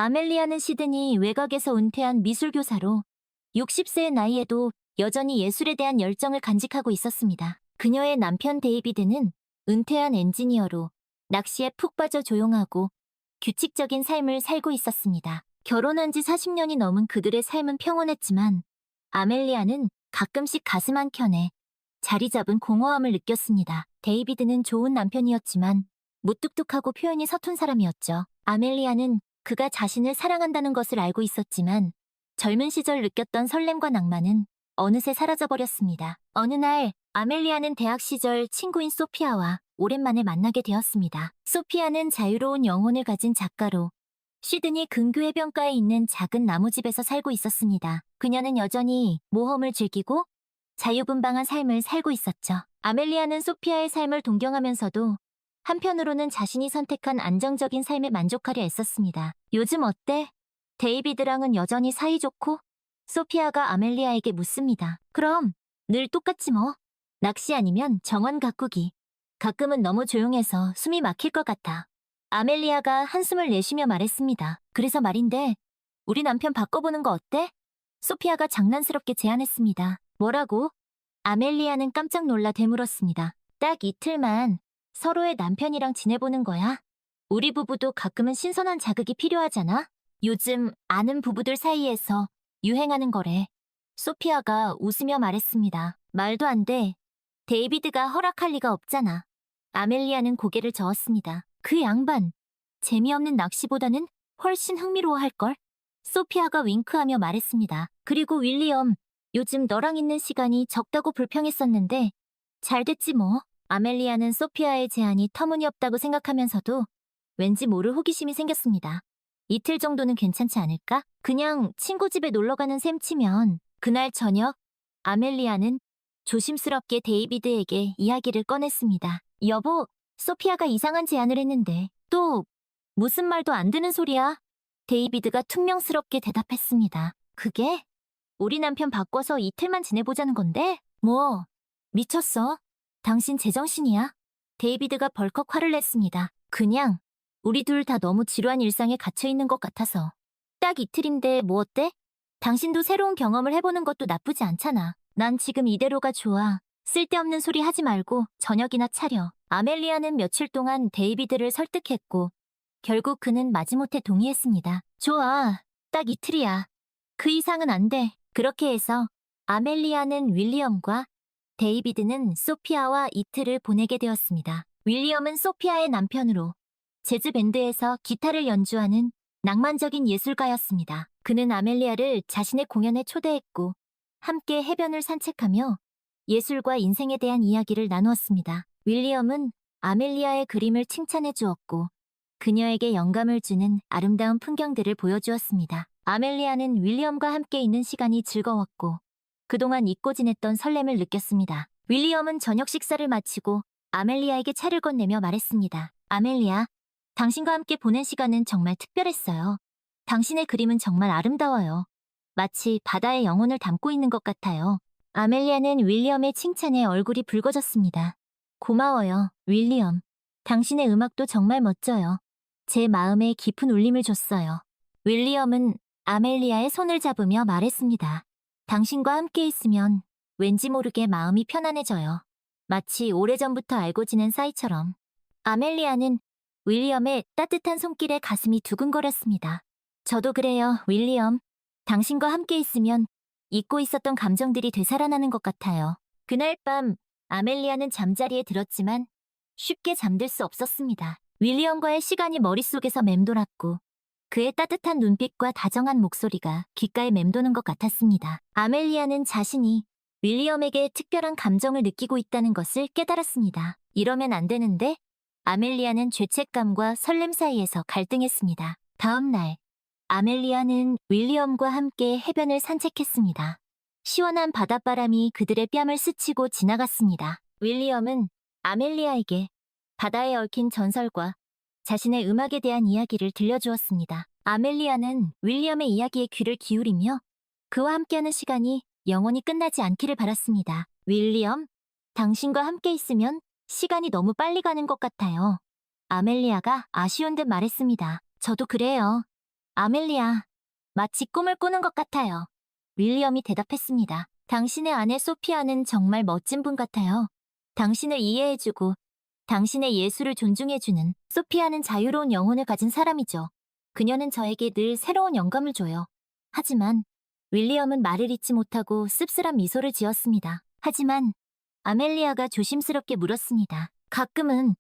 아멜리아는 시드니 외곽에서 은퇴한 미술교사로 60세의 나이에도 여전히 예술에 대한 열정을 간직하고 있었습니다. 그녀의 남편 데이비드는 은퇴한 엔지니어로 낚시에 푹 빠져 조용하고 규칙적인 삶을 살고 있었습니다. 결혼한 지 40년이 넘은 그들의 삶은 평온했지만 아멜리아는 가끔씩 가슴 한켠에 자리 잡은 공허함을 느꼈습니다. 데이비드는 좋은 남편이었지만 무뚝뚝하고 표현이 서툰 사람이었죠. 아멜리아는 그가 자신을 사랑한다는 것을 알고 있었지만 젊은 시절 느꼈던 설렘과 낭만은 어느새 사라져버렸습니다. 어느 날 아멜리아는 대학 시절 친구인 소피아와 오랜만에 만나게 되었습니다. 소피아는 자유로운 영혼을 가진 작가로 시드니 근교 해변가에 있는 작은 나무집에서 살고 있었습니다. 그녀는 여전히 모험을 즐기고 자유분방한 삶을 살고 있었죠. 아멜리아는 소피아의 삶을 동경하면서도 한편으로는 자신이 선택한 안정적인 삶에 만족하려 애썼습니다. 요즘 어때? 데이비드랑은 여전히 사이좋고? 소피아가 아멜리아에게 묻습니다. 그럼 늘 똑같지 뭐. 낚시 아니면 정원 가꾸기. 가끔은 너무 조용해서 숨이 막힐 것 같아. 아멜리아가 한숨을 내쉬며 말했습니다. 그래서 말인데 우리 남편 바꿔보는 거 어때? 소피아가 장난스럽게 제안했습니다. 뭐라고? 아멜리아는 깜짝 놀라 되물었습니다. 딱 이틀만 서로의 남편이랑 지내보는 거야. 우리 부부도 가끔은 신선한 자극이 필요하잖아. 요즘 아는 부부들 사이에서 유행하는 거래. 소피아가 웃으며 말했습니다. 말도 안 돼. 데이비드가 허락할 리가 없잖아. 아멜리아는 고개를 저었습니다. 그 양반, 재미없는 낚시보다는 훨씬 흥미로워할걸? 소피아가 윙크하며 말했습니다. 그리고 윌리엄, 요즘 너랑 있는 시간이 적다고 불평했었는데 잘 됐지 뭐. 아멜리아는 소피아의 제안이 터무니없다고 생각하면서도 왠지 모를 호기심이 생겼습니다. 이틀 정도는 괜찮지 않을까? 그냥 친구 집에 놀러가는 셈 치면 그날 저녁 아멜리아는 조심스럽게 데이비드에게 이야기를 꺼냈습니다. 여보, 소피아가 이상한 제안을 했는데 또 무슨 말도 안 되는 소리야? 데이비드가 퉁명스럽게 대답했습니다. 그게 우리 남편 바꿔서 이틀만 지내보자는 건데? 뭐, 미쳤어? 당신 제정신이야? 데이비드가 벌컥 화를 냈습니다. 그냥 우리 둘 다 너무 지루한 일상에 갇혀있는 것 같아서. 딱 이틀인데 뭐 어때? 당신도 새로운 경험을 해보는 것도 나쁘지 않잖아. 난 지금 이대로가 좋아. 쓸데없는 소리 하지 말고 저녁이나 차려. 아멜리아는 며칠 동안 데이비드를 설득했고 결국 그는 마지못해 동의했습니다. 좋아. 딱 이틀이야. 그 이상은 안 돼. 그렇게 해서 아멜리아는 윌리엄과 데이비드는 소피아와 이틀을 보내게 되었습니다. 윌리엄은 소피아의 남편으로 재즈 밴드에서 기타를 연주하는 낭만적인 예술가였습니다. 그는 아멜리아를 자신의 공연에 초대했고 함께 해변을 산책하며 예술과 인생에 대한 이야기를 나누었습니다. 윌리엄은 아멜리아의 그림을 칭찬해 주었고 그녀에게 영감을 주는 아름다운 풍경들을 보여주었습니다. 아멜리아는 윌리엄과 함께 있는 시간이 즐거웠고 그동안 잊고 지냈던 설렘을 느꼈습니다. 윌리엄은 저녁 식사를 마치고 아멜리아에게 차를 건네며 말했습니다. 아멜리아, 당신과 함께 보낸 시간은 정말 특별했어요. 당신의 그림은 정말 아름다워요. 마치 바다의 영혼을 담고 있는 것 같아요. 아멜리아는 윌리엄의 칭찬에 얼굴이 붉어졌습니다. 고마워요, 윌리엄. 당신의 음악도 정말 멋져요. 제 마음에 깊은 울림을 줬어요. 윌리엄은 아멜리아의 손을 잡으며 말했습니다. 당신과 함께 있으면 왠지 모르게 마음이 편안해져요. 마치 오래전부터 알고 지낸 사이처럼. 아멜리아는 윌리엄의 따뜻한 손길에 가슴이 두근거렸습니다. 저도 그래요, 윌리엄. 당신과 함께 있으면 잊고 있었던 감정들이 되살아나는 것 같아요. 그날 밤 아멜리아는 잠자리에 들었지만 쉽게 잠들 수 없었습니다. 윌리엄과의 시간이 머릿속에서 맴돌았고 그의 따뜻한 눈빛과 다정한 목소리가 귓가에 맴도는 것 같았습니다. 아멜리아는 자신이 윌리엄에게 특별한 감정을 느끼고 있다는 것을 깨달았습니다. 이러면 안 되는데? 아멜리아는 죄책감과 설렘 사이에서 갈등했습니다. 다음 날, 아멜리아는 윌리엄과 함께 해변을 산책했습니다. 시원한 바닷바람이 그들의 뺨을 스치고 지나갔습니다. 윌리엄은 아멜리아에게 바다에 얽힌 전설과 자신의 음악에 대한 이야기를 들려주었습니다. 아멜리아는 윌리엄의 이야기에 귀를 기울이며 그와 함께하는 시간이 영원히 끝나지 않기를 바랐습니다. 윌리엄, 당신과 함께 있으면 시간이 너무 빨리 가는 것 같아요. 아멜리아가 아쉬운 듯 말했습니다. 저도 그래요. 아멜리아, 마치 꿈을 꾸는 것 같아요. 윌리엄이 대답했습니다. 당신의 아내 소피아는 정말 멋진 분 같아요. 당신을 이해해주고 당신의 예술을 존중해주는 소피아는 자유로운 영혼을 가진 사람이죠. 그녀는 저에게 늘 새로운 영감을 줘요. 하지만 윌리엄은 말을 잇지 못하고 씁쓸한 미소를 지었습니다. 하지만 아멜리아가 조심스럽게 물었습니다. 가끔은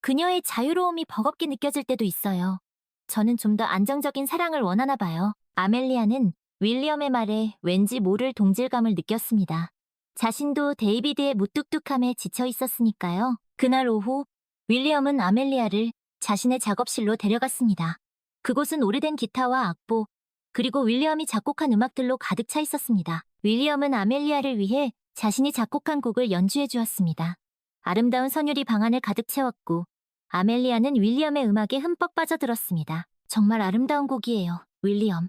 그녀의 자유로움이 버겁게 느껴질 때도 있어요. 저는 좀 더 안정적인 사랑을 원하나 봐요. 아멜리아는 윌리엄의 말에 왠지 모를 동질감을 느꼈습니다. 자신도 데이비드의 무뚝뚝함에 지쳐 있었으니까요. 그날 오후 윌리엄은 아멜리아를 자신의 작업실로 데려갔습니다. 그곳은 오래된 기타와 악보, 그리고 윌리엄이 작곡한 음악들로 가득 차 있었습니다. 윌리엄은 아멜리아를 위해 자신이 작곡한 곡을 연주해 주었습니다. 아름다운 선율이 방안을 가득 채웠고 아멜리아는 윌리엄의 음악에 흠뻑 빠져들었습니다. 정말 아름다운 곡이에요, 윌리엄.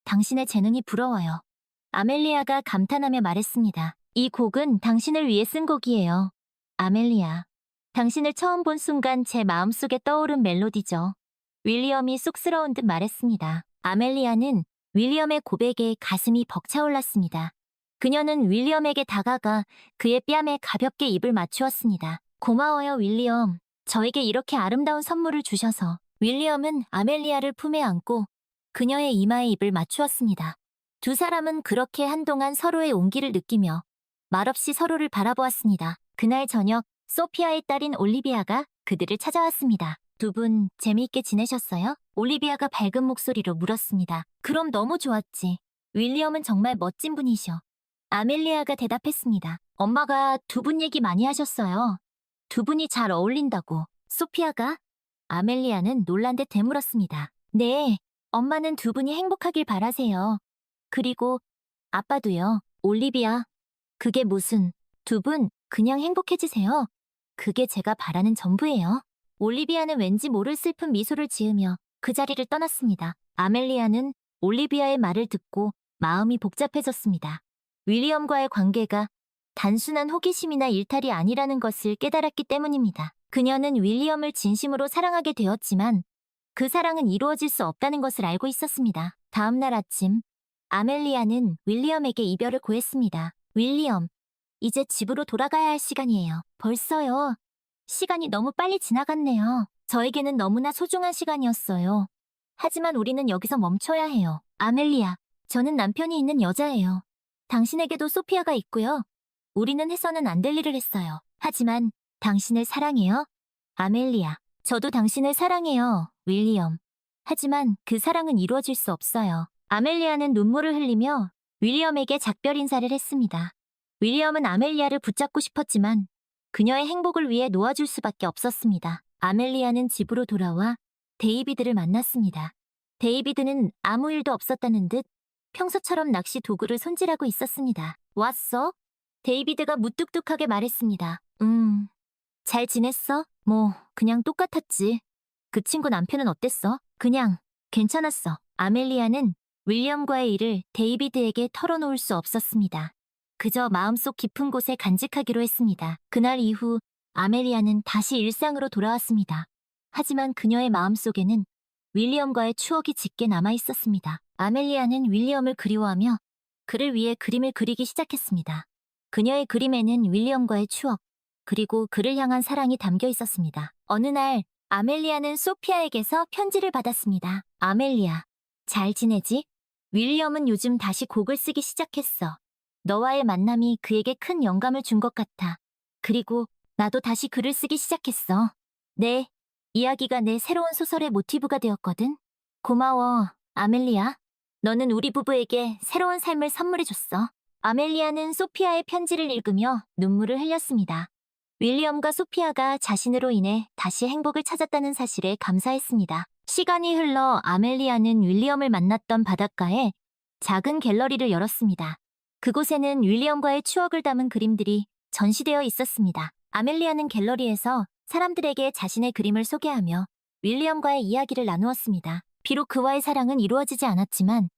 당신의 재능이 부러워요. 아멜리아가 감탄하며 말했습니다. 이 곡은 당신을 위해 쓴 곡이에요. 아멜리아, 당신을 처음 본 순간 제 마음속에 떠오른 멜로디죠. 윌리엄이 쑥스러운 듯 말했습니다. 아멜리아는 윌리엄의 고백에 가슴이 벅차올랐습니다. 그녀는 윌리엄에게 다가가 그의 뺨에 가볍게 입을 맞추었습니다. 고마워요, 윌리엄. 저에게 이렇게 아름다운 선물을 주셔서. 윌리엄은 아멜리아를 품에 안고 그녀의 이마에 입을 맞추었습니다. 두 사람은 그렇게 한동안 서로의 온기를 느끼며 말없이 서로를 바라보았습니다. 그날 저녁 소피아의 딸인 올리비아가 그들을 찾아왔습니다. 두 분 재미있게 지내셨어요? 올리비아가 밝은 목소리로 물었습니다. 그럼 너무 좋았지. 윌리엄은 정말 멋진 분이셔. 아멜리아가 대답했습니다. 엄마가 두 분 얘기 많이 하셨어요. 두 분이 잘 어울린다고. 소피아가? 아멜리아는 놀란 듯 되물었습니다. 네, 엄마는 두 분이 행복하길 바라세요. 그리고 아빠도요. 올리비아, 그게 무슨, 두 분 그냥 행복해지세요. 그게 제가 바라는 전부예요. 올리비아는 왠지 모를 슬픈 미소를 지으며 그 자리를 떠났습니다. 아멜리아는 올리비아의 말을 듣고 마음이 복잡해졌습니다. 윌리엄과의 관계가 단순한 호기심이나 일탈이 아니라는 것을 깨달았기 때문입니다. 그녀는 윌리엄을 진심으로 사랑하게 되었지만 그 사랑은 이루어질 수 없다는 것을 알고 있었습니다. 다음 날 아침, 아멜리아는 윌리엄에게 이별을 고했습니다. 윌리엄, 이제 집으로 돌아가야 할 시간이에요. 벌써요. 시간이 너무 빨리 지나갔네요. 저에게는 너무나 소중한 시간이었어요. 하지만 우리는 여기서 멈춰야 해요. 아멜리아, 저는 남편이 있는 여자예요. 당신에게도 소피아가 있고요. 우리는 해서는 안 될 일을 했어요. 하지만 당신을 사랑해요. 아멜리아, 저도 당신을 사랑해요, 윌리엄. 하지만 그 사랑은 이루어질 수 없어요. 아멜리아는 눈물을 흘리며 윌리엄에게 작별 인사를 했습니다. 윌리엄은 아멜리아를 붙잡고 싶었지만 그녀의 행복을 위해 놓아줄 수밖에 없었습니다. 아멜리아는 집으로 돌아와 데이비드를 만났습니다. 데이비드는 아무 일도 없었다는 듯 평소처럼 낚시 도구를 손질하고 있었습니다. 왔어? 데이비드가 무뚝뚝하게 말했습니다. 잘 지냈어? 뭐, 그냥 똑같았지. 그 친구 남편은 어땠어? 그냥, 괜찮았어. 아멜리아는 윌리엄과의 일을 데이비드에게 털어놓을 수 없었습니다. 그저 마음속 깊은 곳에 간직하기로 했습니다. 그날 이후 아멜리아는 다시 일상으로 돌아왔습니다. 하지만 그녀의 마음속에는 윌리엄과의 추억이 짙게 남아 있었습니다. 아멜리아는 윌리엄을 그리워하며 그를 위해 그림을 그리기 시작했습니다. 그녀의 그림에는 윌리엄과의 추억, 그리고 그를 향한 사랑이 담겨 있었습니다. 어느 날 아멜리아는 소피아에게서 편지를 받았습니다. 아멜리아, 잘 지내지? 윌리엄은 요즘 다시 곡을 쓰기 시작했어. 너와의 만남이 그에게 큰 영감을 준 것 같아. 그리고 나도 다시 글을 쓰기 시작했어. 네, 이야기가 내 새로운 소설의 모티브가 되었거든. 고마워, 아멜리아. 너는 우리 부부에게 새로운 삶을 선물해줬어. 아멜리아는 소피아의 편지를 읽으며 눈물을 흘렸습니다. 윌리엄과 소피아가 자신으로 인해 다시 행복을 찾았다는 사실에 감사했습니다. 시간이 흘러 아멜리아는 윌리엄을 만났던 바닷가에 작은 갤러리를 열었습니다. 그곳에는 윌리엄과의 추억을 담은 그림들이 전시되어 있었습니다. 아멜리아는 갤러리에서 사람들에게 자신의 그림을 소개하며 윌리엄과의 이야기를 나누었습니다. 비록 그와의 사랑은 이루어지지 않았지만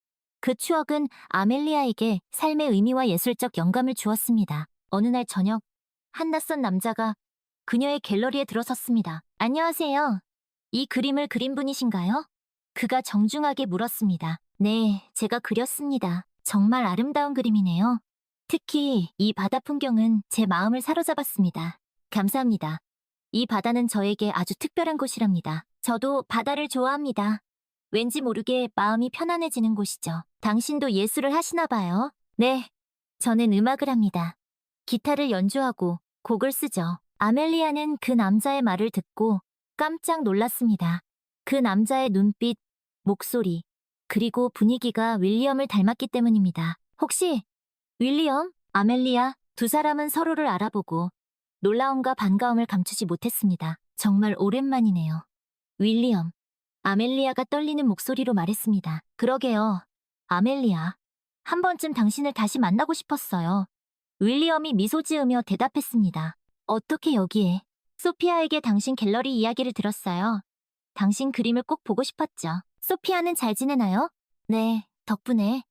그 추억은 아멜리아에게 삶의 의미와 예술적 영감을 주었습니다. 어느 날 저녁, 한 낯선 남자가 그녀의 갤러리에 들어섰습니다. 안녕하세요. 이 그림을 그린 분이신가요? 그가 정중하게 물었습니다. 네, 제가 그렸습니다. 정말 아름다운 그림이네요. 특히 이 바다 풍경은 제 마음을 사로잡았습니다. 감사합니다. 이 바다는 저에게 아주 특별한 곳이랍니다. 저도 바다를 좋아합니다. 왠지 모르게 마음이 편안해지는 곳이죠. 당신도 예술을 하시나 봐요. 네, 저는 음악을 합니다. 기타를 연주하고 곡을 쓰죠. 아멜리아는 그 남자의 말을 듣고 깜짝 놀랐습니다. 그 남자의 눈빛, 목소리, 그리고 분위기가 윌리엄을 닮았기 때문입니다. 혹시 윌리엄, 아멜리아 두 사람은 서로를 알아보고 놀라움과 반가움을 감추지 못했습니다. 정말 오랜만이네요. 윌리엄, 아멜리아가 떨리는 목소리로 말했습니다. 그러게요. 아멜리아, 한 번쯤 당신을 다시 만나고 싶었어요. 윌리엄이 미소 지으며 대답했습니다. 어떻게 여기에? 소피아에게 당신 갤러리 이야기를 들었어요. 당신 그림을 꼭 보고 싶었죠. 소피아는 잘 지내나요? 네, 덕분에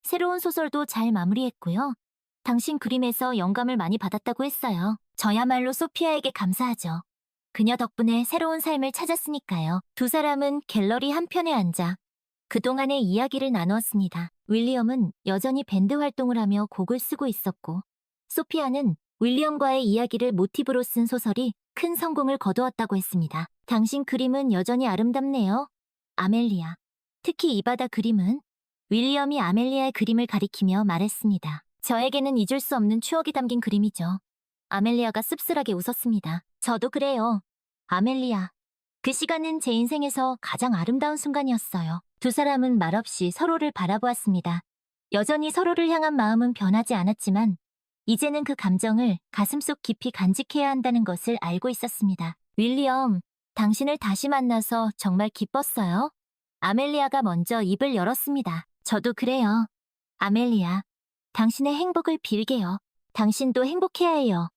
새로운 소설도 잘 마무리했고요. 당신 그림에서 영감을 많이 받았다고 했어요. 저야말로 소피아에게 감사하죠. 그녀 덕분에 새로운 삶을 찾았으니까요. 두 사람은 갤러리 한편에 앉아 그동안의 이야기를 나누었습니다. 윌리엄은 여전히 밴드 활동을 하며 곡을 쓰고 있었고, 소피아는 윌리엄과의 이야기를 모티브로 쓴 소설이 큰 성공을 거두었다고 했습니다. 당신 그림은 여전히 아름답네요. 아멜리아. 특히 이 바다 그림은? 윌리엄이 아멜리아의 그림을 가리키며 말했습니다. 저에게는 잊을 수 없는 추억이 담긴 그림이죠. 아멜리아가 씁쓸하게 웃었습니다. 저도 그래요. 아멜리아. 그 시간은 제 인생에서 가장 아름다운 순간이었어요. 두 사람은 말없이 서로를 바라보았습니다. 여전히 서로를 향한 마음은 변하지 않았지만 이제는 그 감정을 가슴속 깊이 간직해야 한다는 것을 알고 있었습니다. 윌리엄, 당신을 다시 만나서 정말 기뻤어요. 아멜리아가 먼저 입을 열었습니다. 저도 그래요. 아멜리아, 당신의 행복을 빌게요. 당신도 행복해야 해요.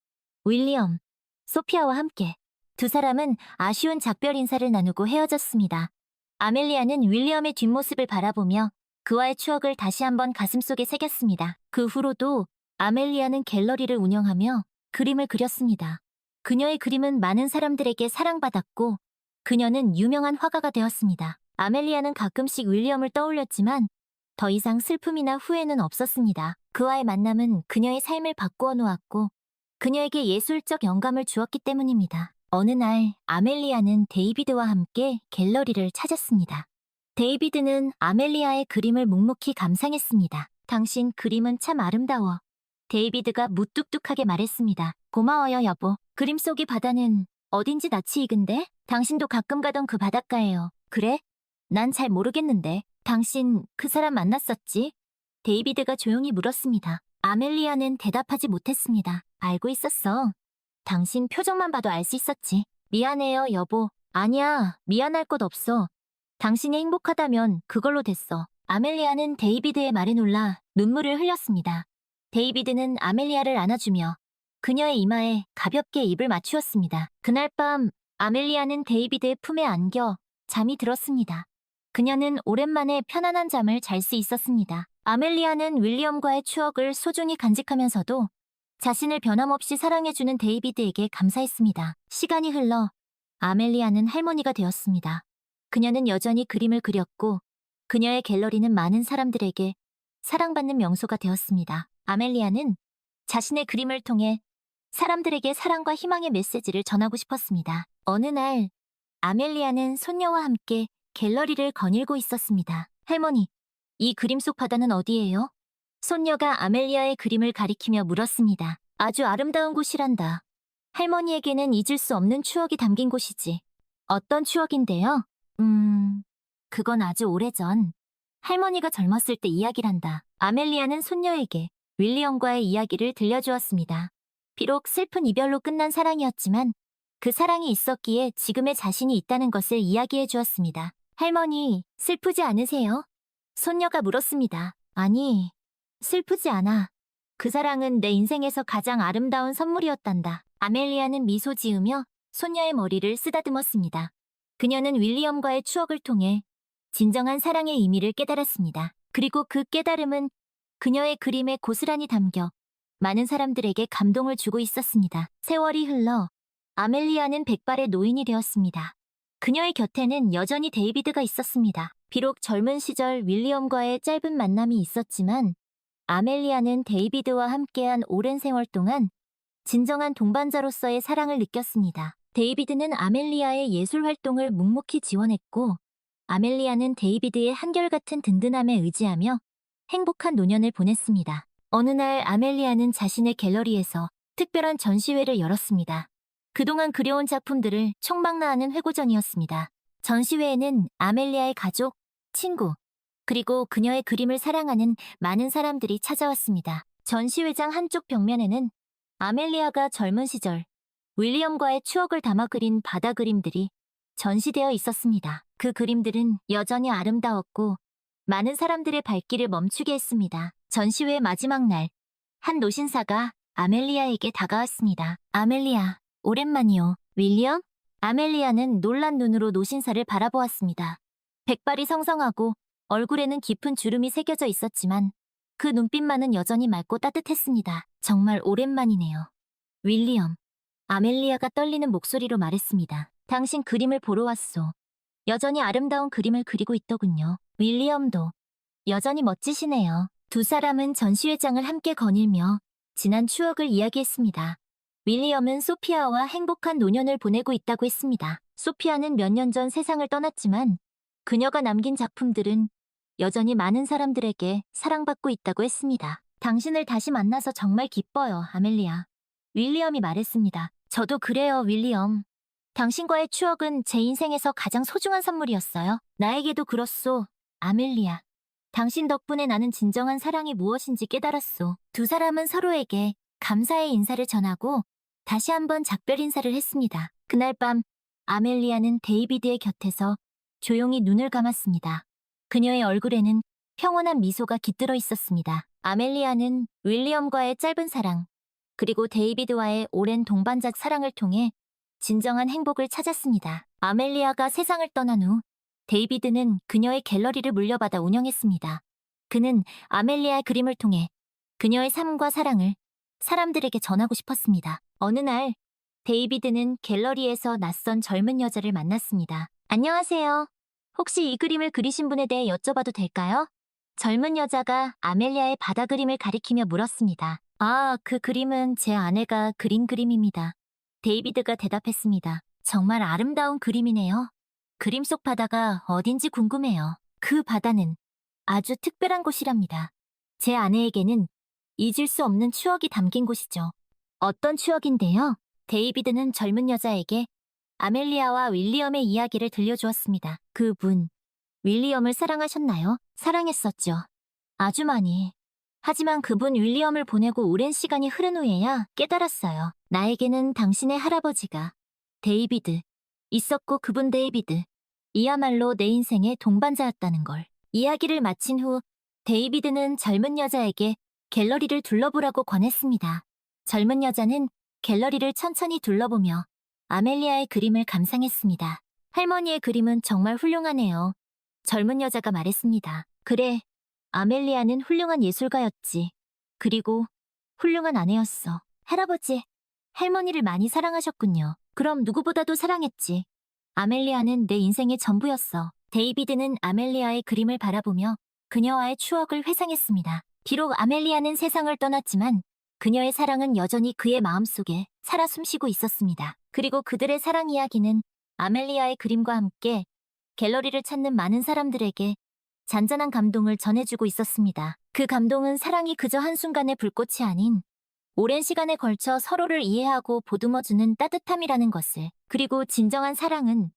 윌리엄, 소피아와 함께. 두 사람은 아쉬운 작별 인사를 나누고 헤어졌습니다. 아멜리아는 윌리엄의 뒷모습을 바라보며 그와의 추억을 다시 한번 가슴속에 새겼습니다. 그 후로도 아멜리아는 갤러리를 운영하며 그림을 그렸습니다. 그녀의 그림은 많은 사람들에게 사랑받았고 그녀는 유명한 화가가 되었습니다. 아멜리아는 가끔씩 윌리엄을 떠올렸지만 더 이상 슬픔이나 후회는 없었습니다. 그와의 만남은 그녀의 삶을 바꾸어 놓았고 그녀에게 예술적 영감을 주었기 때문입니다. 어느 날 아멜리아는 데이비드와 함께 갤러리를 찾았습니다. 데이비드는 아멜리아의 그림을 묵묵히 감상했습니다. 당신 그림은 참 아름다워. 데이비드가 무뚝뚝하게 말했습니다. 고마워요, 여보. 그림 속의 바다는 어딘지 낯이 익은데? 당신도 가끔 가던 그 바닷가예요. 그래? 난 잘 모르겠는데. 당신 그 사람 만났었지? 데이비드가 조용히 물었습니다. 아멜리아는 대답하지 못했습니다. 알고 있었어. 당신 표정만 봐도 알 수 있었지. 미안해요, 여보. 아니야, 미안할 것 없어. 당신이 행복하다면 그걸로 됐어. 아멜리아는 데이비드의 말에 놀라 눈물을 흘렸습니다. 데이비드는 아멜리아를 안아주며 그녀의 이마에 가볍게 입을 맞추었습니다. 그날 밤 아멜리아는 데이비드의 품에 안겨 잠이 들었습니다. 그녀는 오랜만에 편안한 잠을 잘 수 있었습니다. 아멜리아는 윌리엄과의 추억을 소중히 간직하면서도 자신을 변함없이 사랑해주는 데이비드에게 감사했습니다. 시간이 흘러 아멜리아는 할머니가 되었습니다. 그녀는 여전히 그림을 그렸고 그녀의 갤러리는 많은 사람들에게 사랑받는 명소가 되었습니다. 아멜리아는 자신의 그림을 통해 사람들에게 사랑과 희망의 메시지를 전하고 싶었습니다. 어느 날 아멜리아는 손녀와 함께 갤러리를 거닐고 있었습니다. 할머니, 이 그림 속 바다는 어디예요? 손녀가 아멜리아의 그림을 가리키며 물었습니다. 아주 아름다운 곳이란다. 할머니에게는 잊을 수 없는 추억이 담긴 곳이지. 어떤 추억인데요? 그건 아주 오래전. 할머니가 젊었을 때 이야기란다. 아멜리아는 손녀에게 윌리엄과의 이야기를 들려주었습니다. 비록 슬픈 이별로 끝난 사랑이었지만 그 사랑이 있었기에 지금의 자신이 있다는 것을 이야기해 주었습니다. 할머니, 슬프지 않으세요? 손녀가 물었습니다. 아니, 슬프지 않아. 그 사랑은 내 인생에서 가장 아름다운 선물이었단다. 아멜리아는 미소 지으며 손녀의 머리를 쓰다듬었습니다. 그녀는 윌리엄과의 추억을 통해 진정한 사랑의 의미를 깨달았습니다. 그리고 그 깨달음은 그녀의 그림에 고스란히 담겨 많은 사람들에게 감동을 주고 있었습니다. 세월이 흘러 아멜리아는 백발의 노인이 되었습니다. 그녀의 곁에는 여전히 데이비드가 있었습니다. 비록 젊은 시절 윌리엄과의 짧은 만남이 있었지만 아멜리아는 데이비드와 함께한 오랜 세월 동안 진정한 동반자로서의 사랑을 느꼈습니다. 데이비드는 아멜리아의 예술 활동을 묵묵히 지원했고 아멜리아는 데이비드의 한결같은 든든함에 의지하며 행복한 노년을 보냈습니다. 어느 날 아멜리아는 자신의 갤러리에서 특별한 전시회를 열었습니다. 그동안 그려온 작품들을 총망라하는 회고전이었습니다. 전시회에는 아멜리아의 가족, 친구, 그리고 그녀의 그림을 사랑하는 많은 사람들이 찾아왔습니다. 전시회장 한쪽 벽면에는 아멜리아가 젊은 시절 윌리엄과의 추억을 담아 그린 바다 그림들이 전시되어 있었습니다. 그 그림들은 여전히 아름다웠고 많은 사람들의 발길을 멈추게 했습니다. 전시회 마지막 날, 한 노신사가 아멜리아에게 다가왔습니다. 아멜리아, 오랜만이요. 윌리엄? 아멜리아는 놀란 눈으로 노신사를 바라보았습니다. 백발이 성성하고 얼굴에는 깊은 주름이 새겨져 있었지만 그 눈빛만은 여전히 맑고 따뜻했습니다. 정말 오랜만이네요. 윌리엄, 아멜리아가 떨리는 목소리로 말했습니다. 당신 그림을 보러 왔소. 여전히 아름다운 그림을 그리고 있더군요. 윌리엄도 여전히 멋지시네요. 두 사람은 전시회장을 함께 거닐며 지난 추억을 이야기했습니다. 윌리엄은 소피아와 행복한 노년을 보내고 있다고 했습니다. 소피아는 몇 년 전 세상을 떠났지만 그녀가 남긴 작품들은 여전히 많은 사람들에게 사랑받고 있다고 했습니다. 당신을 다시 만나서 정말 기뻐요, 아멜리아. 윌리엄이 말했습니다. 저도 그래요, 윌리엄. 당신과의 추억은 제 인생에서 가장 소중한 선물이었어요. 나에게도 그렇소, 아멜리아. 당신 덕분에 나는 진정한 사랑이 무엇인지 깨달았소. 두 사람은 서로에게 감사의 인사를 전하고 다시 한번 작별 인사를 했습니다. 그날 밤 아멜리아는 데이비드의 곁에서 조용히 눈을 감았습니다. 그녀의 얼굴에는 평온한 미소가 깃들어 있었습니다. 아멜리아는 윌리엄과의 짧은 사랑, 그리고 데이비드와의 오랜 동반자 사랑을 통해 진정한 행복을 찾았습니다. 아멜리아가 세상을 떠난 후 데이비드는 그녀의 갤러리를 물려받아 운영했습니다. 그는 아멜리아의 그림을 통해 그녀의 삶과 사랑을 사람들에게 전하고 싶었습니다. 어느 날 데이비드는 갤러리에서 낯선 젊은 여자를 만났습니다. 안녕하세요. 혹시 이 그림을 그리신 분에 대해 여쭤봐도 될까요? 젊은 여자가 아멜리아의 바다 그림을 가리키며 물었습니다. 아, 그 그림은 제 아내가 그린 그림입니다. 데이비드가 대답했습니다. 정말 아름다운 그림이네요. 그림 속 바다가 어딘지 궁금해요. 그 바다는 아주 특별한 곳이랍니다. 제 아내에게는 잊을 수 없는 추억이 담긴 곳이죠. 어떤 추억인데요? 데이비드는 젊은 여자에게 아멜리아와 윌리엄의 이야기를 들려주었습니다. 그분, 윌리엄을 사랑하셨나요? 사랑했었죠. 아주 많이. 하지만 그분 윌리엄을 보내고 오랜 시간이 흐른 후에야 깨달았어요. 나에게는 당신의 할아버지가 데이비드 있었고 그분 데이비드 이야말로 내 인생의 동반자였다는 걸. 이야기를 마친 후 데이비드는 젊은 여자에게 갤러리를 둘러보라고 권했습니다. 젊은 여자는 갤러리를 천천히 둘러보며 아멜리아의 그림을 감상했습니다. 할머니의 그림은 정말 훌륭하네요. 젊은 여자가 말했습니다. 그래, 아멜리아는 훌륭한 예술가였지. 그리고 훌륭한 아내였어. 할아버지, 할머니를 많이 사랑하셨군요. 그럼 누구보다도 사랑했지. 아멜리아는 내 인생의 전부였어. 데이비드는 아멜리아의 그림을 바라보며 그녀와의 추억을 회상했습니다. 비록 아멜리아는 세상을 떠났지만 그녀의 사랑은 여전히 그의 마음속에 살아 숨쉬고 있었습니다. 그리고 그들의 사랑 이야기는 아멜리아의 그림과 함께 갤러리를 찾는 많은 사람들에게 잔잔한 감동을 전해주고 있었습니다. 그 감동은 사랑이 그저 한순간의 불꽃이 아닌 오랜 시간에 걸쳐 서로를 이해하고 보듬어주는 따뜻함이라는 것을, 그리고 진정한 사랑은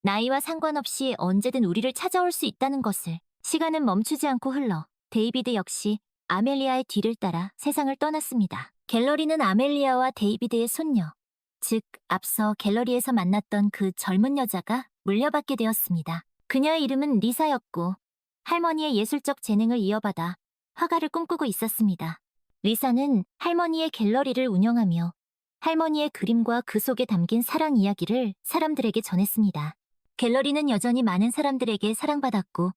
나이와 상관없이 언제든 우리를 찾아올 수 있다는 것을. 시간은 멈추지 않고 흘러 데이비드 역시 아멜리아의 뒤를 따라 세상을 떠났습니다. 갤러리는 아멜리아와 데이비드의 손녀, 즉 앞서 갤러리에서 만났던 그 젊은 여자가 물려받게 되었습니다. 그녀의 이름은 리사였고 할머니의 예술적 재능을 이어받아 화가를 꿈꾸고 있었습니다. 리사는 할머니의 갤러리를 운영하며 할머니의 그림과 그 속에 담긴 사랑 이야기를 사람들에게 전했습니다. 갤러리는 여전히 많은 사람들에게 사랑받았고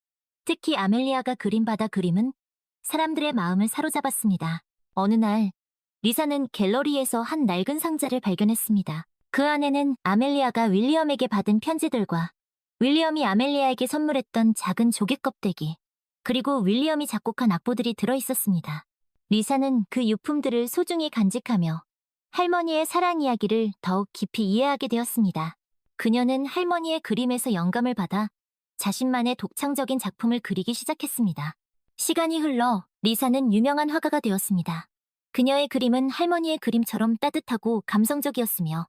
특히 아멜리아가 그린 바다 그림은 사람들의 마음을 사로잡았습니다. 어느 날 리사는 갤러리에서 한 낡은 상자를 발견했습니다. 그 안에는 아멜리아가 윌리엄에게 받은 편지들과 윌리엄이 아멜리아에게 선물했던 작은 조개 껍데기, 그리고 윌리엄이 작곡한 악보들이 들어있었습니다. 리사는 그 유품들을 소중히 간직하며 할머니의 사랑 이야기를 더욱 깊이 이해하게 되었습니다. 그녀는 할머니의 그림에서 영감을 받아 자신만의 독창적인 작품을 그리기 시작했습니다. 시간이 흘러 리사는 유명한 화가가 되었습니다. 그녀의 그림은 할머니의 그림처럼 따뜻하고 감성적이었으며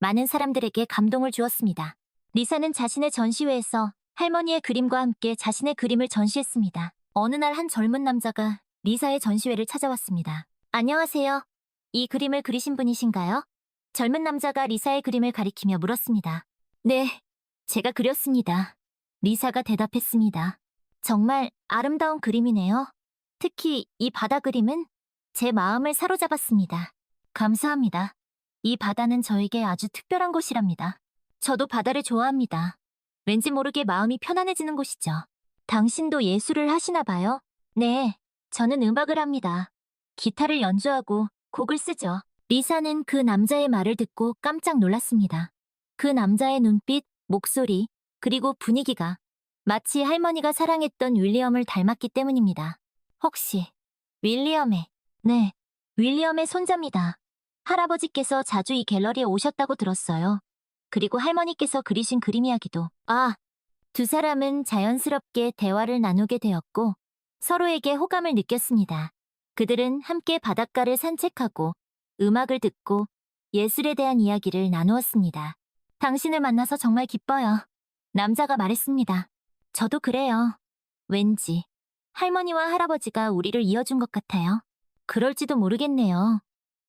많은 사람들에게 감동을 주었습니다. 리사는 자신의 전시회에서 할머니의 그림과 함께 자신의 그림을 전시했습니다. 어느 날 한 젊은 남자가 리사의 전시회를 찾아왔습니다. 안녕하세요. 이 그림을 그리신 분이신가요? 젊은 남자가 리사의 그림을 가리키며 물었습니다. 네, 제가 그렸습니다. 리사가 대답했습니다. 정말 아름다운 그림이네요. 특히 이 바다 그림은 제 마음을 사로잡았습니다. 감사합니다. 이 바다는 저에게 아주 특별한 곳이랍니다. 저도 바다를 좋아합니다. 왠지 모르게 마음이 편안해지는 곳이죠. 당신도 예술을 하시나 봐요? 네, 저는 음악을 합니다. 기타를 연주하고 곡을 쓰죠. 리사는 그 남자의 말을 듣고 깜짝 놀랐습니다. 그 남자의 눈빛, 목소리, 그리고 분위기가 마치 할머니가 사랑했던 윌리엄을 닮았기 때문입니다. 혹시 윌리엄의, 네, 윌리엄의 손자입니다. 할아버지께서 자주 이 갤러리에 오셨다고 들었어요. 그리고 할머니께서 그리신 그림 이야기도. 두 사람은 자연스럽게 대화를 나누게 되었고 서로에게 호감을 느꼈습니다. 그들은 함께 바닷가를 산책하고 음악을 듣고 예술에 대한 이야기를 나누었습니다. 당신을 만나서 정말 기뻐요. 남자가 말했습니다. 저도 그래요. 왠지 할머니와 할아버지가 우리를 이어준 것 같아요. 그럴지도 모르겠네요.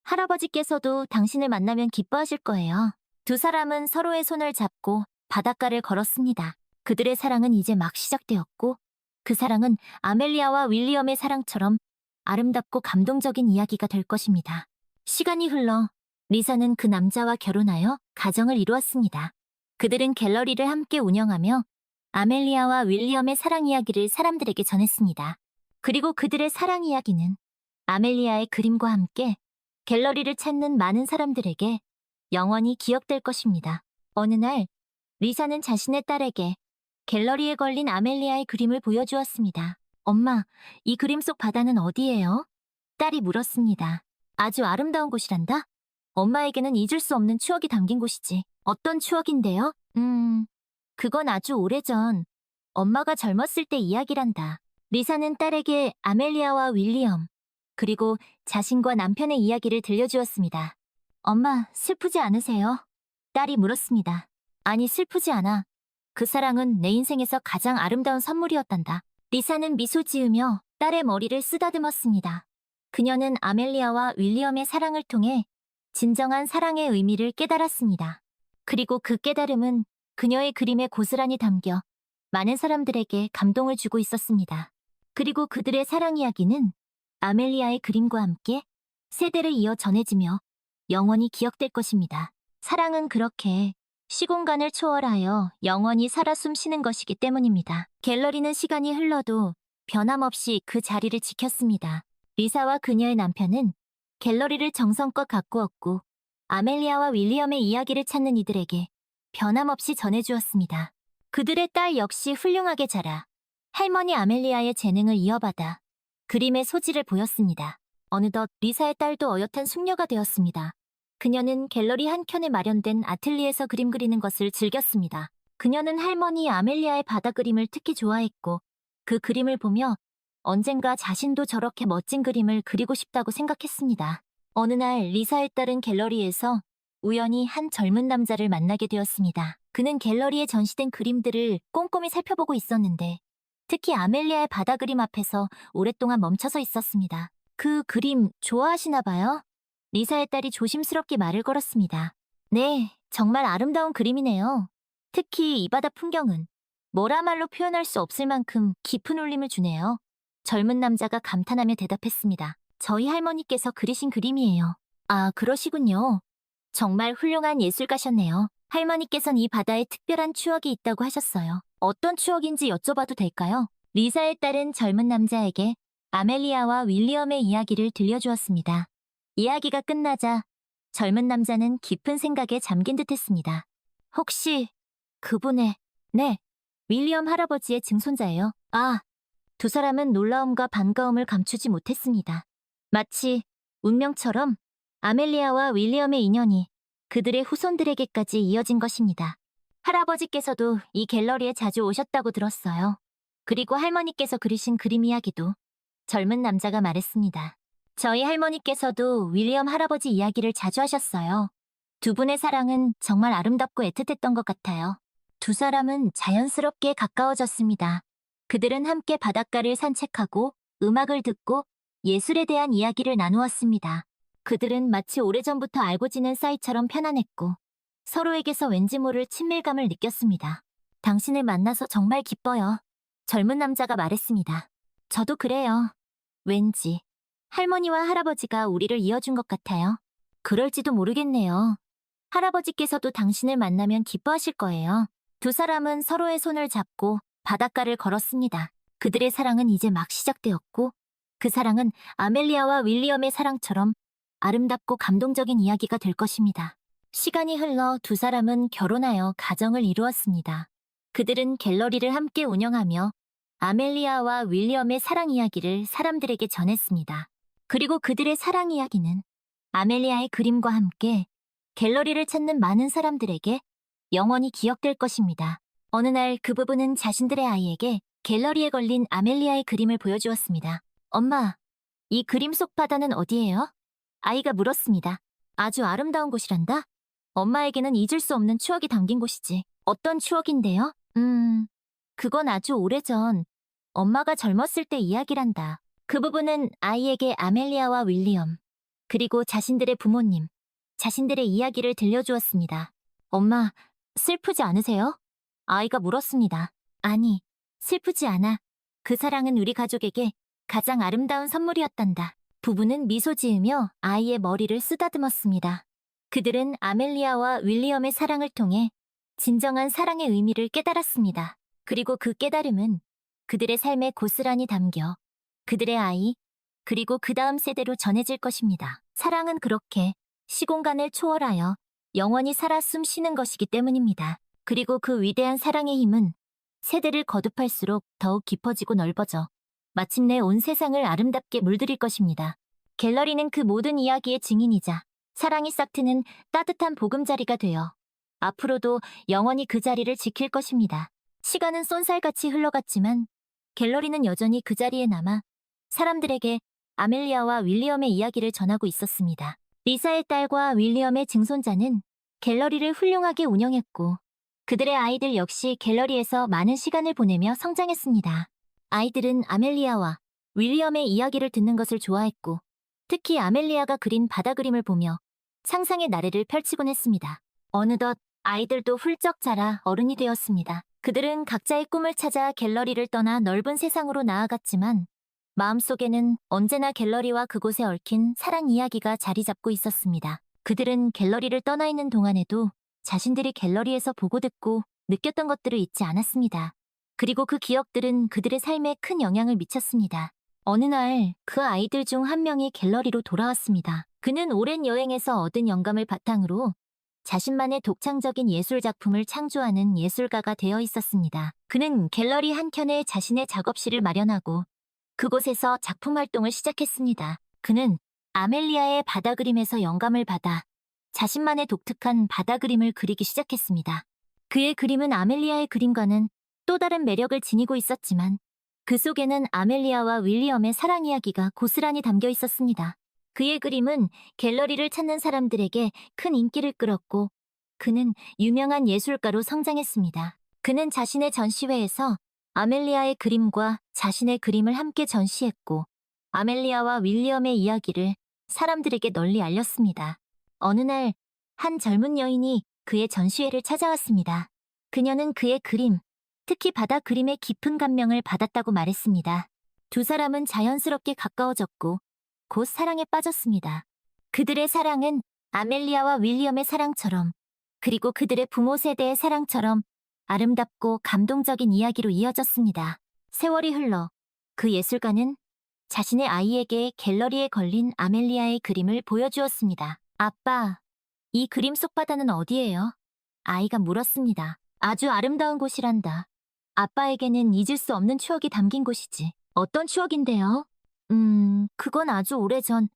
할아버지께서도 당신을 만나면 기뻐하실 거예요. 두 사람은 서로의 손을 잡고 바닷가를 걸었습니다. 그들의 사랑은 이제 막 시작되었고 그 사랑은 아멜리아와 윌리엄의 사랑처럼 아름답고 감동적인 이야기가 될 것입니다. 시간이 흘러 리사는 그 남자와 결혼하여 가정을 이루었습니다. 그들은 갤러리를 함께 운영하며 아멜리아와 윌리엄의 사랑 이야기를 사람들에게 전했습니다. 그리고 그들의 사랑 이야기는 아멜리아의 그림과 함께 갤러리를 찾는 많은 사람들에게 영원히 기억될 것입니다. 어느 날 리사는 자신의 딸에게 갤러리에 걸린 아멜리아의 그림을 보여주었습니다. 엄마, 이 그림 속 바다는 어디예요? 딸이 물었습니다. 아주 아름다운 곳이란다? 엄마에게는 잊을 수 없는 추억이 담긴 곳이지. 어떤 추억인데요? 그건 아주 오래전 엄마가 젊었을 때 이야기란다. 리사는 딸에게 아멜리아와 윌리엄, 그리고 자신과 남편의 이야기를 들려주었습니다. 엄마, 슬프지 않으세요? 딸이 물었습니다. 아니, 슬프지 않아. 그 사랑은 내 인생에서 가장 아름다운 선물이었단다. 리사는 미소 지으며 딸의 머리를 쓰다듬었습니다. 그녀는 아멜리아와 윌리엄의 사랑을 통해 진정한 사랑의 의미를 깨달았습니다. 그리고 그 깨달음은 그녀의 그림에 고스란히 담겨 많은 사람들에게 감동을 주고 있었습니다. 그리고 그들의 사랑 이야기는 아멜리아의 그림과 함께 세대를 이어 전해지며 영원히 기억될 것입니다. 사랑은 그렇게 시공간을 초월하여 영원히 살아 숨쉬는 것이기 때문입니다. 갤러리는 시간이 흘러도 변함없이 그 자리를 지켰습니다. 리사와 그녀의 남편은 갤러리를 정성껏 가꾸었고 아멜리아와 윌리엄의 이야기를 찾는 이들에게 변함없이 전해주었습니다. 그들의 딸 역시 훌륭하게 자라 할머니 아멜리아의 재능을 이어받아 그림의 소질을 보였습니다. 어느덧 리사의 딸도 어엿한 숙녀가 되었습니다. 그녀는 갤러리 한켠에 마련된 아틀리에서 그림 그리는 것을 즐겼습니다. 그녀는 할머니 아멜리아의 바다 그림을 특히 좋아했고 그 그림을 보며 언젠가 자신도 저렇게 멋진 그림을 그리고 싶다고 생각했습니다. 어느 날 리사의 딸은 갤러리에서 우연히 한 젊은 남자를 만나게 되었습니다. 그는 갤러리에 전시된 그림들을 꼼꼼히 살펴보고 있었는데 특히 아멜리아의 바다 그림 앞에서 오랫동안 멈춰서 있었습니다. 그 그림 좋아하시나 봐요? 리사의 딸이 조심스럽게 말을 걸었습니다. 네, 정말 아름다운 그림이네요. 특히 이 바다 풍경은 뭐라 말로 표현할 수 없을 만큼 깊은 울림을 주네요. 젊은 남자가 감탄하며 대답했습니다. 저희 할머니께서 그리신 그림이에요. 아, 그러시군요. 정말 훌륭한 예술가셨네요. 할머니께선 이 바다에 특별한 추억이 있다고 하셨어요. 어떤 추억인지 여쭤봐도 될까요? 리사의 딸은 젊은 남자에게 아멜리아와 윌리엄의 이야기를 들려주었습니다. 이야기가 끝나자 젊은 남자는 깊은 생각에 잠긴 듯 했습니다. 혹시 그분의, 네, 윌리엄 할아버지의 증손자예요. 아, 두 사람은 놀라움과 반가움을 감추지 못했습니다. 마치 운명처럼 아멜리아와 윌리엄의 인연이 그들의 후손들에게까지 이어진 것입니다. 할아버지께서도 이 갤러리에 자주 오셨다고 들었어요. 그리고 할머니께서 그리신 그림 이야기도 젊은 남자가 말했습니다. 저희 할머니께서도 윌리엄 할아버지 이야기를 자주 하셨어요. 두 분의 사랑은 정말 아름답고 애틋했던 것 같아요. 두 사람은 자연스럽게 가까워졌습니다. 그들은 함께 바닷가를 산책하고 음악을 듣고 예술에 대한 이야기를 나누었습니다. 그들은 마치 오래전부터 알고 지낸 사이처럼 편안했고 서로에게서 왠지 모를 친밀감을 느꼈습니다. 당신을 만나서 정말 기뻐요. 젊은 남자가 말했습니다. 저도 그래요. 왠지 할머니와 할아버지가 우리를 이어준 것 같아요. 그럴지도 모르겠네요. 할아버지께서도 당신을 만나면 기뻐하실 거예요. 두 사람은 서로의 손을 잡고 바닷가를 걸었습니다. 그들의 사랑은 이제 막 시작되었고 그 사랑은 아멜리아와 윌리엄의 사랑처럼 아름답고 감동적인 이야기가 될 것입니다. 시간이 흘러 두 사람은 결혼하여 가정을 이루었습니다. 그들은 갤러리를 함께 운영하며 아멜리아와 윌리엄의 사랑 이야기를 사람들에게 전했습니다. 그리고 그들의 사랑 이야기는 아멜리아의 그림과 함께 갤러리를 찾는 많은 사람들에게 영원히 기억될 것입니다. 어느 날 그 부부는 자신들의 아이에게 갤러리에 걸린 아멜리아의 그림을 보여주었습니다. 엄마, 이 그림 속 바다는 어디예요? 아이가 물었습니다. 아주 아름다운 곳이란다? 엄마에게는 잊을 수 없는 추억이 담긴 곳이지. 어떤 추억인데요? 그건 아주 오래전 엄마가 젊었을 때 이야기란다. 그 부부는 아이에게 아멜리아와 윌리엄, 그리고 자신들의 부모님, 자신들의 이야기를 들려주었습니다. 엄마, 슬프지 않으세요? 아이가 물었습니다. 아니, 슬프지 않아. 그 사랑은 우리 가족에게 가장 아름다운 선물이었단다. 부부는 미소 지으며 아이의 머리를 쓰다듬었습니다. 그들은 아멜리아와 윌리엄의 사랑을 통해 진정한 사랑의 의미를 깨달았습니다. 그리고 그 깨달음은 그들의 삶에 고스란히 담겨 그들의 아이, 그리고 그 다음 세대로 전해질 것입니다. 사랑은 그렇게 시공간을 초월하여 영원히 살아 숨쉬는 것이기 때문입니다. 그리고 그 위대한 사랑의 힘은 세대를 거듭할수록 더욱 깊어지고 넓어져 마침내 온 세상을 아름답게 물들일 것입니다. 갤러리는 그 모든 이야기의 증인이자 사랑이 싹트는 따뜻한 보금자리가 되어 앞으로도 영원히 그 자리를 지킬 것입니다. 시간은 쏜살같이 흘러갔지만 갤러리는 여전히 그 자리에 남아 사람들에게 아멜리아와 윌리엄의 이야기를 전하고 있었습니다. 리사의 딸과 윌리엄의 증손자는 갤러리를 훌륭하게 운영했고 그들의 아이들 역시 갤러리에서 많은 시간을 보내며 성장했습니다. 아이들은 아멜리아와 윌리엄의 이야기를 듣는 것을 좋아했고 특히 아멜리아가 그린 바다 그림을 보며 상상의 나래를 펼치곤 했습니다. 어느덧 아이들도 훌쩍 자라 어른이 되었습니다. 그들은 각자의 꿈을 찾아 갤러리를 떠나 넓은 세상으로 나아갔지만 마음속에는 언제나 갤러리와 그곳에 얽힌 사랑 이야기가 자리 잡고 있었습니다. 그들은 갤러리를 떠나 있는 동안에도 자신들이 갤러리에서 보고 듣고 느꼈던 것들을 잊지 않았습니다. 그리고 그 기억들은 그들의 삶에 큰 영향을 미쳤습니다. 어느 날 그 아이들 중 한 명이 갤러리로 돌아왔습니다. 그는 오랜 여행에서 얻은 영감을 바탕으로 자신만의 독창적인 예술 작품을 창조하는 예술가가 되어 있었습니다. 그는 갤러리 한켠에 자신의 작업실을 마련하고 그곳에서 작품 활동을 시작했습니다. 그는 아멜리아의 바다 그림에서 영감을 받아 자신만의 독특한 바다 그림을 그리기 시작했습니다. 그의 그림은 아멜리아의 그림과는 또 다른 매력을 지니고 있었지만 그 속에는 아멜리아와 윌리엄의 사랑 이야기가 고스란히 담겨 있었습니다. 그의 그림은 갤러리를 찾는 사람들에게 큰 인기를 끌었고 그는 유명한 예술가로 성장했습니다. 그는 자신의 전시회에서 아멜리아의 그림과 자신의 그림을 함께 전시했고 아멜리아와 윌리엄의 이야기를 사람들에게 널리 알렸습니다. 어느 날 한 젊은 여인이 그의 전시회를 찾아왔습니다. 그녀는 그의 그림, 특히 바다 그림의 깊은 감명을 받았다고 말했습니다. 두 사람은 자연스럽게 가까워졌고 곧 사랑에 빠졌습니다. 그들의 사랑은 아멜리아와 윌리엄의 사랑처럼 그리고 그들의 부모 세대의 사랑처럼 아름답고 감동적인 이야기로 이어졌습니다. 세월이 흘러 그 예술가는 자신의 아이에게 갤러리에 걸린 아멜리아의 그림을 보여주었습니다. 아빠, 이 그림 속 바다는 어디예요? 아이가 물었습니다. 아주 아름다운 곳이란다. 아빠에게는 잊을 수 없는 추억이 담긴 곳이지. 어떤 추억인데요? 그건 아주 오래전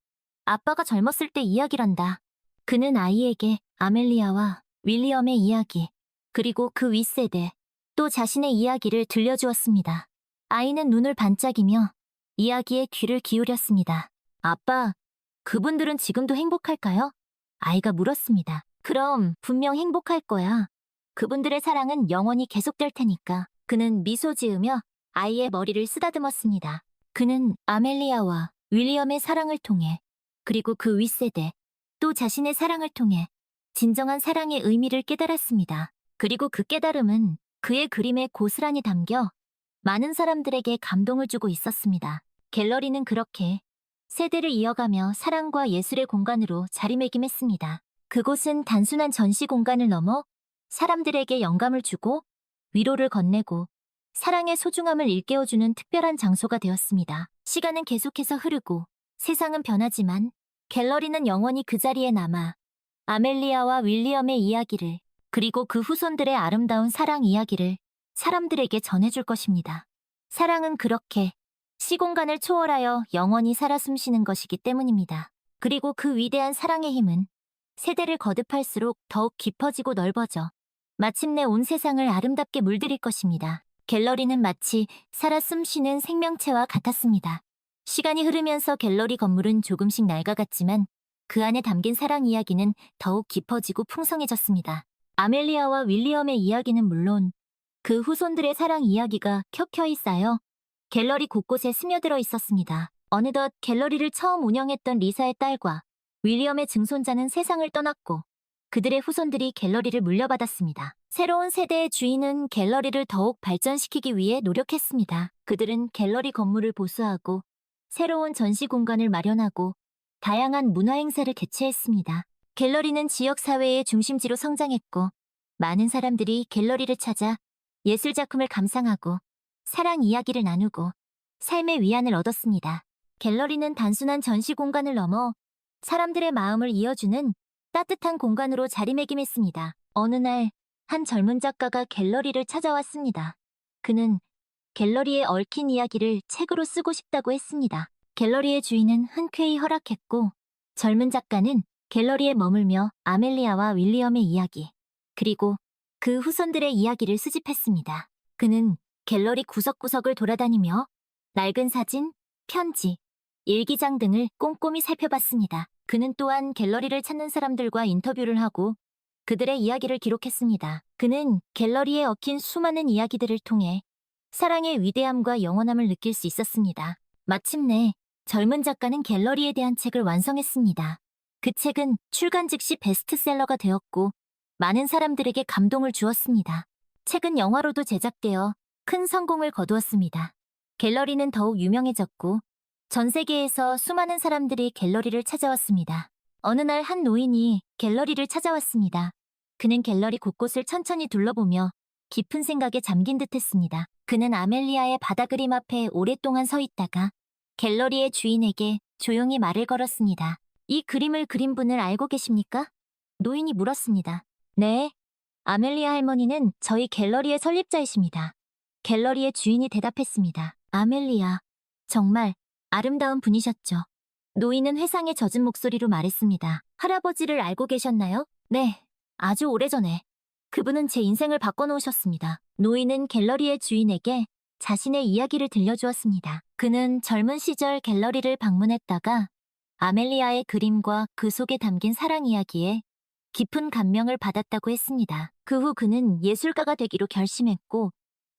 아빠가 젊었을 때 이야기란다. 그는 아이에게 아멜리아와 윌리엄의 이야기, 그리고 그 윗세대, 또 자신의 이야기를 들려주었습니다. 아이는 눈을 반짝이며 이야기에 귀를 기울였습니다. 아빠, 그분들은 지금도 행복할까요? 아이가 물었습니다. 그럼 분명 행복할 거야. 그분들의 사랑은 영원히 계속될 테니까. 그는 미소 지으며 아이의 머리를 쓰다듬었습니다. 그는 아멜리아와 윌리엄의 사랑을 통해, 그리고 그 윗세대, 또 자신의 사랑을 통해 진정한 사랑의 의미를 깨달았습니다. 그리고 그 깨달음은 그의 그림에 고스란히 담겨 많은 사람들에게 감동을 주고 있었습니다. 갤러리는 그렇게 세대를 이어가며 사랑과 예술의 공간으로 자리매김했습니다. 그곳은 단순한 전시 공간을 넘어 사람들에게 영감을 주고 위로를 건네고 사랑의 소중함을 일깨워주는 특별한 장소가 되었습니다. 시간은 계속해서 흐르고 세상은 변하지만 갤러리는 영원히 그 자리에 남아 아멜리아와 윌리엄의 이야기를, 그리고 그 후손들의 아름다운 사랑 이야기를 사람들에게 전해줄 것입니다. 사랑은 그렇게 시공간을 초월하여 영원히 살아 숨쉬는 것이기 때문입니다. 그리고 그 위대한 사랑의 힘은 세대를 거듭할수록 더욱 깊어지고 넓어져 마침내 온 세상을 아름답게 물들일 것입니다. 갤러리는 마치 살아 숨쉬는 생명체와 같았습니다. 시간이 흐르면서 갤러리 건물은 조금씩 낡아갔지만 그 안에 담긴 사랑 이야기는 더욱 깊어지고 풍성해졌습니다. 아멜리아와 윌리엄의 이야기는 물론 그 후손들의 사랑 이야기가 켜켜이 쌓여 갤러리 곳곳에 스며들어 있었습니다. 어느덧 갤러리를 처음 운영했던 리사의 딸과 윌리엄의 증손자는 세상을 떠났고 그들의 후손들이 갤러리를 물려받았습니다. 새로운 세대의 주인은 갤러리를 더욱 발전시키기 위해 노력했습니다. 그들은 갤러리 건물을 보수하고 새로운 전시 공간을 마련하고 다양한 문화 행사를 개최했습니다. 갤러리는 지역 사회의 중심지로 성장했고 많은 사람들이 갤러리를 찾아 예술 작품을 감상하고 사랑 이야기를 나누고 삶의 위안을 얻었습니다. 갤러리는 단순한 전시 공간을 넘어 사람들의 마음을 이어주는 따뜻한 공간으로 자리매김했습니다. 어느 날 한 젊은 작가가 갤러리를 찾아왔습니다. 그는 갤러리에 얽힌 이야기를 책으로 쓰고 싶다고 했습니다. 갤러리의 주인은 흔쾌히 허락했고 젊은 작가는 갤러리에 머물며 아멜리아와 윌리엄의 이야기, 그리고 그 후손들의 이야기를 수집했습니다. 그는 갤러리 구석구석을 돌아다니며 낡은 사진, 편지, 일기장 등을 꼼꼼히 살펴봤습니다. 그는 또한 갤러리를 찾는 사람들과 인터뷰를 하고 그들의 이야기를 기록했습니다. 그는 갤러리에 얽힌 수많은 이야기들을 통해 사랑의 위대함과 영원함을 느낄 수 있었습니다. 마침내 젊은 작가는 갤러리에 대한 책을 완성했습니다. 그 책은 출간 즉시 베스트셀러가 되었고 많은 사람들에게 감동을 주었습니다. 책은 영화로도 제작되어 큰 성공을 거두었습니다. 갤러리는 더욱 유명해졌고 전 세계에서 수많은 사람들이 갤러리를 찾아왔습니다. 어느 날 한 노인이 갤러리를 찾아왔습니다. 그는 갤러리 곳곳을 천천히 둘러보며 깊은 생각에 잠긴 듯했습니다. 그는 아멜리아의 바다 그림 앞에 오랫동안 서 있다가 갤러리의 주인에게 조용히 말을 걸었습니다. 이 그림을 그린 분을 알고 계십니까? 노인이 물었습니다. 네, 아멜리아 할머니는 저희 갤러리의 설립자이십니다. 갤러리의 주인이 대답했습니다. 아멜리아, 정말 아름다운 분이셨죠. 노인은 회상에 젖은 목소리로 말했습니다. 할아버지를 알고 계셨나요? 네, 아주 오래전에. 그분은 제 인생을 바꿔놓으셨습니다. 노인은 갤러리의 주인에게 자신의 이야기를 들려주었습니다. 그는 젊은 시절 갤러리를 방문했다가 아멜리아의 그림과 그 속에 담긴 사랑 이야기에 깊은 감명을 받았다고 했습니다. 그 후 그는 예술가가 되기로 결심했고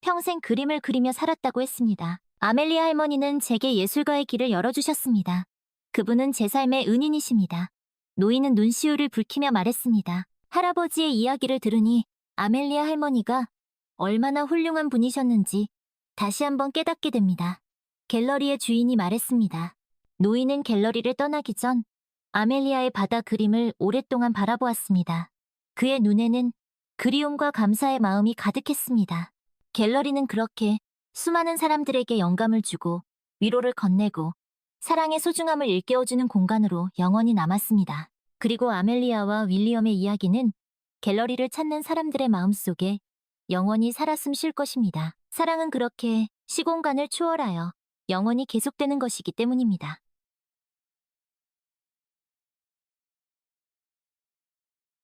평생 그림을 그리며 살았다고 했습니다. 아멜리아 할머니는 제게 예술가의 길을 열어주셨습니다. 그분은 제 삶의 은인이십니다. 노인은 눈시울을 붉히며 말했습니다. 할아버지의 이야기를 들으니 아멜리아 할머니가 얼마나 훌륭한 분이셨는지 다시 한번 깨닫게 됩니다. 갤러리의 주인이 말했습니다. 노인은 갤러리를 떠나기 전 아멜리아의 바다 그림을 오랫동안 바라보았습니다. 그의 눈에는 그리움과 감사의 마음이 가득했습니다. 갤러리는 그렇게 수많은 사람들에게 영감을 주고 위로를 건네고 사랑의 소중함을 일깨워주는 공간으로 영원히 남았습니다. 그리고 아멜리아와 윌리엄의 이야기는 갤러리를 찾는 사람들의 마음속에 영원히 살아 숨쉴 것입니다. 사랑은 그렇게 시공간을 초월하여 영원히 계속되는 것이기 때문입니다.